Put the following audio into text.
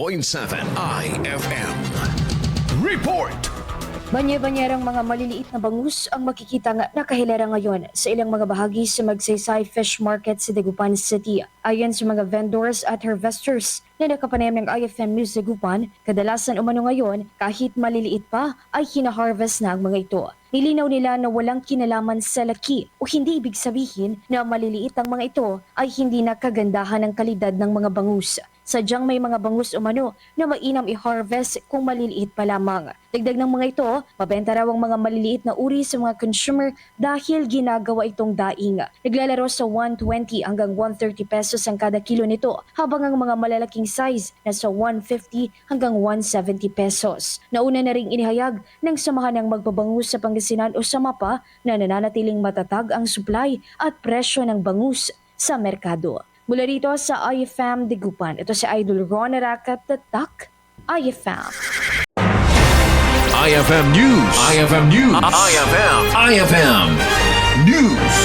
IFM. Report! Banya-banyarang mga maliliit na bangus ang makikita nga nakahilera ngayon sa ilang mga bahagi sa Magsaysay Fish Market sa Dagupan City. Ayon sa mga vendors at harvesters na nakapanayam ng IFM News Dagupan, kadalasan umano ngayon kahit maliliit pa ay hina-harvest na ang mga ito. Nilinaw nila na walang kinalaman sa laki o hindi ibig sabihin na maliliit ang mga ito ay hindi na kagandahan ng kalidad ng mga bangus. Sadyang may mga bangus umano na mainam i-harvest kung maliliit pa lamang. Dagdag ng mga ito, mabenta raw ang mga maliliit na uri sa mga consumer dahil ginagawa itong daing. Naglalaro sa 120 hanggang 130 pesos ang kada kilo nito, habang ang mga malalaking size nasa 150 hanggang 170 pesos. Nauna na ring inihayag ng samahan ng magbabangus sa Pangasinan o sa MAPA na nananatiling matatag ang supply at presyo ng bangus sa merkado. Mula rito sa IFM Dagupan, ito si Idol Ron Aracat, Tatak, IFM. IFM News. IFM News. IFM News.